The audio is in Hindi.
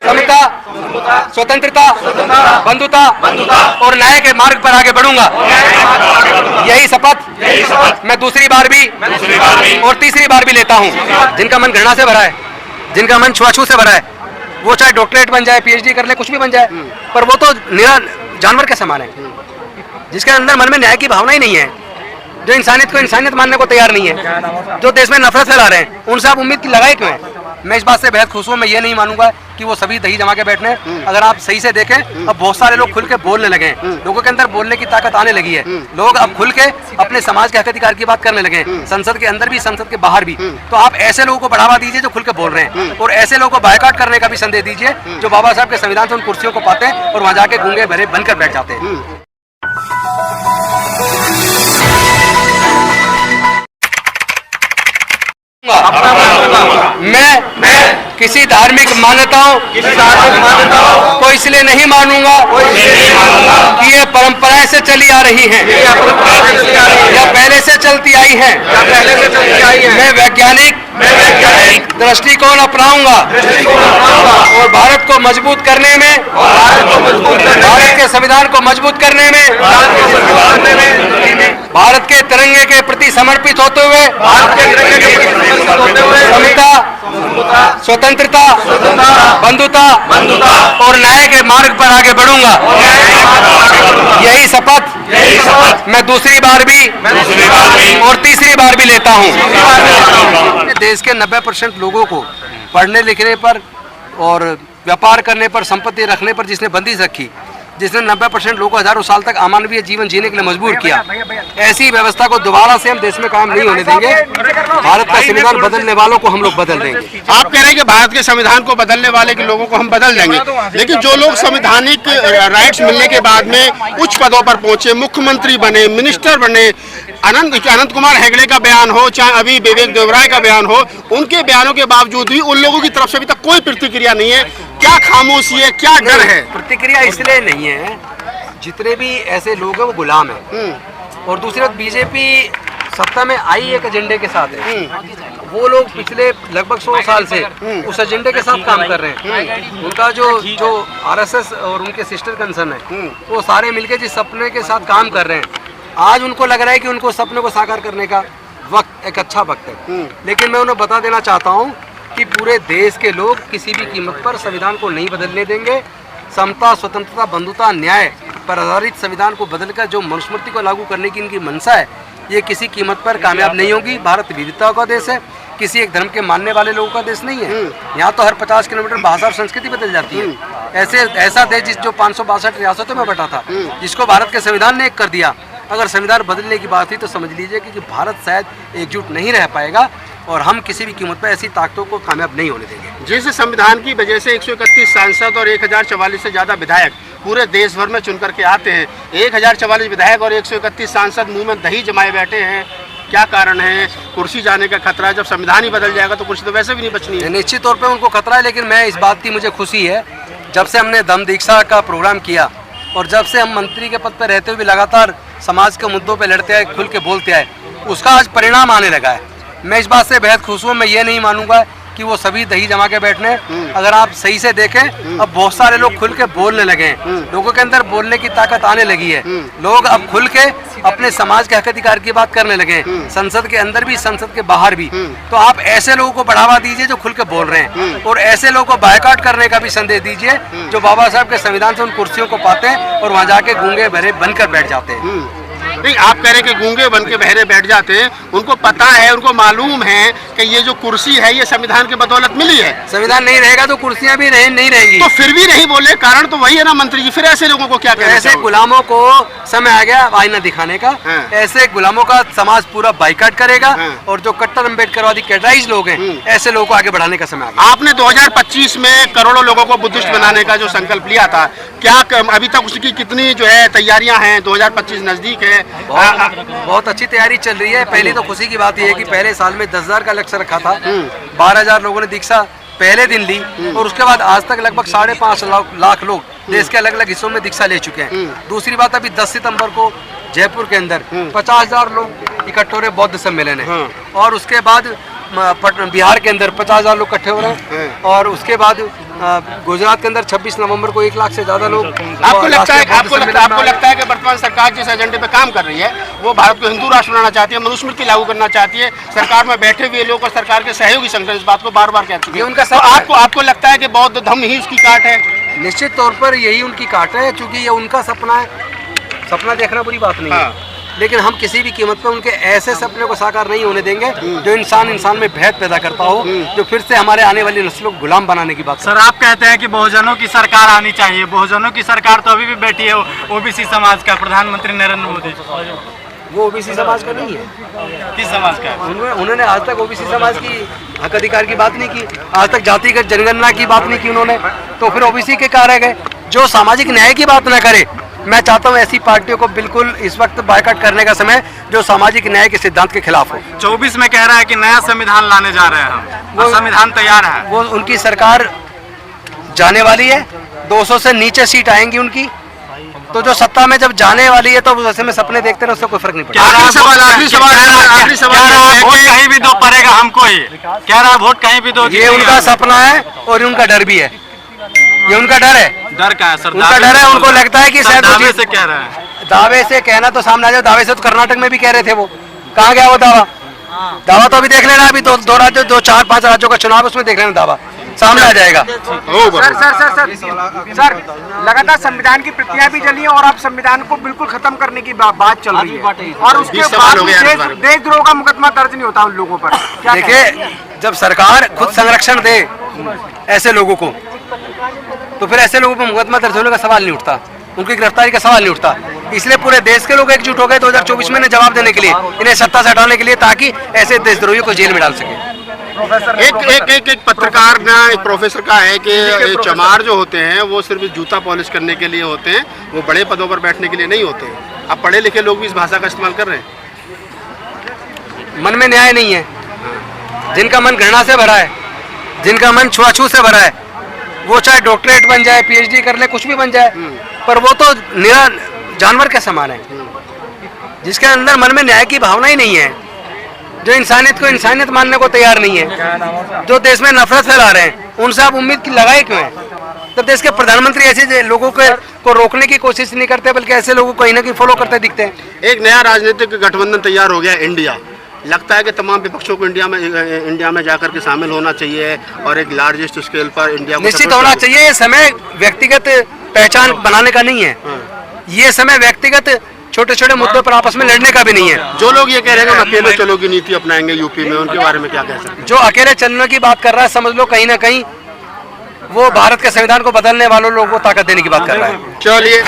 समता, स्वतंत्रता, बंधुता और न्याय के मार्ग पर आगे बढ़ूंगा। यही शपथ मैं दूसरी बार भी और तीसरी बार भी लेता हूं। जिनका मन घृणा से भरा है, जिनका मन छुआछूत से भरा है, वो चाहे डॉक्टरेट बन जाए, पीएचडी कर ले, कुछ भी बन जाए, पर वो तो निरा जानवर के समान है, जिसके अंदर मन में न्याय की भावना ही नहीं है, जो इंसानियत को इंसानियत मानने को तैयार नहीं है, जो देश में नफरत फैला रहे हैं, उनसे आप उम्मीद की लगाए क्यों है? मैं इस बात से बेहद खुश हूँ। मैं ये नहीं मानूंगा कि वो सभी दही जमा के बैठने। अगर आप सही से देखें, अब बहुत सारे लोग खुल के बोलने लगे हैं, लोगों के अंदर बोलने की ताकत आने लगी है, लोग अब खुल के अपने समाज के हक अधिकार की बात करने लगे हैं, संसद के अंदर भी, संसद के बाहर भी। तो आप ऐसे लोगों को बढ़ावा दीजिए जो खुल के बोल रहे हैं, और ऐसे लोगों को बायकॉट करने का भी संदेश दीजिए जो बाबा साहब के संविधान से उन कुर्सियों को पाते हैं और वहां जाके गूंगे भरे बनकर बैठ जाते हैं। मैं किसी धार्मिक मान्यताओं को इसलिए नहीं मानूंगा कि ये परंपराएं से चली आ रही हैं या पहले से चलती आई हैं। मैं वैज्ञानिक दृष्टिकोण अपनाऊंगा और भारत को मजबूत करने में, भारत के संविधान को मजबूत करने में, भारत के तिरंगे के प्रति समर्पित होते हुए समता, स्वतंत्रता, बंधुता और न्याय के मार्ग पर आगे बढ़ूंगा। यही शपथ मैं दूसरी बार भी और तीसरी बार भी लेता हूं। देश के 90% लोगों को पढ़ने लिखने पर और व्यापार करने पर, संपत्ति रखने पर जिसने बंदिश रखी, जिसने 90% लोगों को हजारों साल तक अमानवीय जीवन जीने के लिए मजबूर किया, ऐसी व्यवस्था को दोबारा से हम देश में कायम नहीं होने देंगे। भारत का संविधान बदलने वालों को हम लोग बदल देंगे। आप कह रहे हैं कि भारत के संविधान को बदलने वाले के लोगों को हम बदल देंगे, लेकिन जो लोग संवैधानिक राइट्स मिलने के बाद में उच्च पदों पर पहुंचे, मुख्यमंत्री बने, मिनिस्टर बने, अनंत कुमार हेगड़े का बयान हो, चाहे अभी विवेक देवराय का बयान हो, उनके बयानों के बावजूद भी उन लोगों की तरफ से अभी तक कोई प्रतिक्रिया नहीं है। क्या खामोशी है, क्या डर है? प्रतिक्रिया इसलिए नहीं है, जितने भी ऐसे लोग हैं वो गुलाम हैं, और दूसरी बात बीजेपी सत्ता में आई एक एजेंडे के साथ है। वो लोग पिछले लगभग 100 साल से उस एजेंडे के साथ काम कर रहे हैं। उनका जो आरएसएस और उनके सिस्टर कंसर्न है, वो सारे मिलके जिस सपने के साथ काम कर रहे हैं, आज उनको लग रहा है कि उनको सपने को साकार करने का वक्त, एक अच्छा वक्त है। लेकिन मैं उन्हें बता देना चाहता हूँ कि पूरे देश के लोग किसी भी कीमत पर संविधान को नहीं बदलने देंगे। समता, स्वतंत्रता, बंधुता, न्याय पर आधारित संविधान को बदलकर जो मनुस्मृति को लागू करने की इनकी मंशा है, ये किसी कीमत पर कामयाब नहीं होगी। भारत विविधता का देश है, किसी एक धर्म के मानने वाले लोगों का देश नहीं है। यहाँ तो हर 50 किलोमीटर भाषा और संस्कृति बदल जाती है। ऐसा देश जो 562 रियासतों में बटा था, जिसको भारत के संविधान ने एक कर दिया, अगर संविधान बदलने की बात हुई तो समझ लीजिए कि भारत शायद एकजुट नहीं रह पाएगा, और हम किसी भी कीमत पर ऐसी ताकतों को कामयाब नहीं होने देंगे। जिस संविधान की वजह से 131 सांसद और 1044 से ज़्यादा विधायक पूरे देश भर में चुन करके आते हैं, 1044 विधायक और 131 सांसद मुंह में दही जमाए बैठे हैं, क्या कारण है? कुर्सी जाने का खतरा है। जब संविधान ही बदल जाएगा तो कुर्सी तो वैसे भी नहीं बचनी है। निश्चित तौर पे उनको खतरा है, लेकिन मैं इस बात की मुझे खुशी है, जब से हमने दम दीक्षा का प्रोग्राम किया और जब से हम मंत्री के पद पर रहते हुए लगातार समाज के मुद्दों पर लड़ते आए, खुल के बोलते आए, उसका आज परिणाम आने लगा है। मैं इस बात से बेहद खुश हूँ। मैं ये नहीं मानूंगा कि वो सभी दही जमा के बैठने। अगर आप सही से देखें, अब बहुत सारे लोग खुल के बोलने लगे हैं, लोगों के अंदर बोलने की ताकत आने लगी है, लोग अब खुल के अपने समाज के हक अधिकार की बात करने लगे हैं, संसद के अंदर भी, संसद के बाहर भी। तो आप ऐसे लोगों को बढ़ावा दीजिए जो खुल के बोल रहे हैं, और ऐसे लोगों को बायकॉट करने का भी संदेश दीजिए जो बाबा साहब के संविधान से उन कुर्सियों को पाते हैं और वहां जाके गूंगे बहरे बनकर बैठ जाते हैं। नहीं, आप कह रहे हैं कि गूंगे बन के बहरे बैठ जाते हैं, उनको पता है, उनको मालूम है कि ये जो कुर्सी है ये संविधान की बदौलत मिली है। संविधान नहीं रहेगा तो कुर्सियां भी नहीं रहेंगी। तो फिर भी नहीं बोले, कारण तो वही है ना मंत्री जी। फिर ऐसे लोगों को क्या करें? ऐसे गुलामों को समय आ गया आईना दिखाने का। ऐसे गुलामों का समाज पूरा बाइकाट करेगा, और जो कट्टर अम्बेडकरवादी कैटराइज लोग हैं, ऐसे लोगों को आगे बढ़ाने का समय आ गया। आपने 2025 में करोड़ों लोगों को बुद्धिस्ट बनाने का जो संकल्प लिया था, क्या अभी तक उसकी कितनी जो है तैयारियां हैं? 2025 नजदीक है। बहुत अच्छी तैयारी चल रही है। पहली तो खुशी की बात यह है कि पहले साल में 10,000 का लक्ष्य रखा था, 12,000 लोगों ने दीक्षा पहले दिन ली, और उसके बाद आज तक लगभग 5.5 लाख लोग देश के अलग अलग हिस्सों में दीक्षा ले चुके हैं। दूसरी बात, अभी 10 सितंबर को जयपुर के अंदर 50,000 लोग इकट्ठे हो रहे बौद्ध सम्मेलन है, और उसके बाद बिहार के अंदर 50,000 लोग इकट्ठे हो रहे हैं और उसके बाद गुजरात के अंदर 26 नवंबर को 1 लाख से ज्यादा लोग। आपको लगता है कि वर्तमान सरकार जिस एजेंडे पे काम कर रही है वो भारत को हिंदू राष्ट्र बनाना चाहती है, मनुस्मृति लागू करना चाहती है, सरकार में बैठे हुए लोग और सरकार के सहयोगी संगठन इस बात को बार बार कहते हैं, उनका आपको लगता है कि बौद्ध धर्म ही उसकी काट है? निश्चित तौर पर यही उनकी काट है, क्योंकि ये उनका सपना है। सपना देखना बुरी बात नहीं है, लेकिन हम किसी भी कीमत पर उनके ऐसे सपने को साकार नहीं होने देंगे जो इंसान में भेद पैदा करता हो, जो फिर से हमारे आने वाली नस्लों को गुलाम बनाने की बात। सर, आप कहते हैं कि बहुजनों की सरकार आनी चाहिए, बहुजनों की सरकार तो अभी भी बैठी है ओबीसी समाज का, प्रधानमंत्री नरेंद्र मोदी। वो ओबीसी समाज का नहीं है। किस समाज का है? उन्होंने आज तक ओबीसी समाज की हक अधिकार की बात नहीं की, आज तक जातिगत जनगणना की बात नहीं की उन्होंने, तो फिर ओबीसी के कहाँ रह गए? जो सामाजिक न्याय की बात न करे, मैं चाहता हूं ऐसी पार्टियों को बिल्कुल इस वक्त बायकॉट करने का समय जो सामाजिक न्याय के सिद्धांत के खिलाफ हो। 24 में कह रहा है कि नया संविधान लाने जा रहे हैं हम, और संविधान तैयार है। वो उनकी सरकार जाने वाली है, 200 से नीचे सीट आएंगी उनकी, तो जो सत्ता में जब जाने वाली है तो वैसे में सपने देखते हैं, उससे कोई फर्क नहीं पड़ता। आखिरी सवाल वोट कहीं भी दो पड़ेगा हमको, ये कह रहा है वोट कहीं भी दो। ये उनका सपना है और उनका डर भी है, ये उनका डर है। डर का है सर? उनका डर है, उनको लगता है कि शायद दावे से कह रहे हैं। दावे से कहना तो सामने आ जाए, दावे से तो कर्नाटक में भी कह रहे थे, वो कहाँ गया वो दावा तो अभी देख लेना, अभी दो 4-5 राज्यों का चुनाव, उसमें देख लेना, दावा सामने आ जाएगा। सर, लगातार संविधान की प्रतियां भी जली हैं और अब संविधान को बिल्कुल खत्म करने की बात चल रही है, और उसके बाद देशद्रोह का मुकदमा दर्ज नहीं होता उन लोगों पर। देखिए, जब सरकार खुद संरक्षण दे ऐसे लोगों को, तो फिर ऐसे लोगों पर मुकदमा दर्ज होने का सवाल नहीं उठता, उनकी गिरफ्तारी का सवाल नहीं उठता। इसलिए पूरे देश के लोग एकजुट हो गए 2024 में जवाब देने के लिए, इन्हें सत्ता से हटाने के लिए, ताकि ऐसे देशद्रोहियों को जेल में डाल सके। एक पत्रकार ना, एक प्रोफेसर का है कि चमार जो होते हैं वो सिर्फ जूता पॉलिश करने के लिए होते हैं, वो बड़े पदों पर बैठने के लिए नहीं होते हैं। अब पढ़े लिखे लोग भी इस भाषा का इस्तेमाल कर रहे हैं। मन में न्याय नहीं है, जिनका मन घृणा से भरा है, जिनका मन छुआछूत से भरा है, वो चाहे डॉक्टरेट बन जाए, पीएचडी कर ले, कुछ भी बन जाए, पर वो तो निरा जानवर के समान है, जिसके अंदर मन में न्याय की भावना ही नहीं है, जो इंसानियत को इंसानियत मानने को तैयार नहीं है, जो देश में नफरत फैला रहे हैं, उनसे आप उम्मीद की लगाए क्यों है? तो देश के प्रधानमंत्री ऐसे लोगों को रोकने की कोशिश नहीं करते, बल्कि ऐसे लोगों को कहीं ना कहीं फॉलो करते दिखते हैं। एक नया राजनीतिक गठबंधन तैयार हो गया इंडिया, लगता है कि तमाम विपक्षों को इंडिया में जाकर के शामिल होना चाहिए और एक लार्जेस्ट स्केल पर इंडिया को निश्चित होना चाहिए। ये समय व्यक्तिगत पहचान बनाने का नहीं है, ये समय व्यक्तिगत छोटे छोटे मुद्दों पर आपस में लड़ने का भी नहीं है। जो लोग ये कह रहे हैं हम अकेले चलो की नीति अपनाएंगे यूपी में, उनके बारे में क्या कह सकते हैं? जो अकेले चलने की बात कर रहा है, समझ लो कहीं ना कहीं वो भारत के संविधान को बदलने वालों लोगों को ताकत देने की बात कर रहा है। चलिए।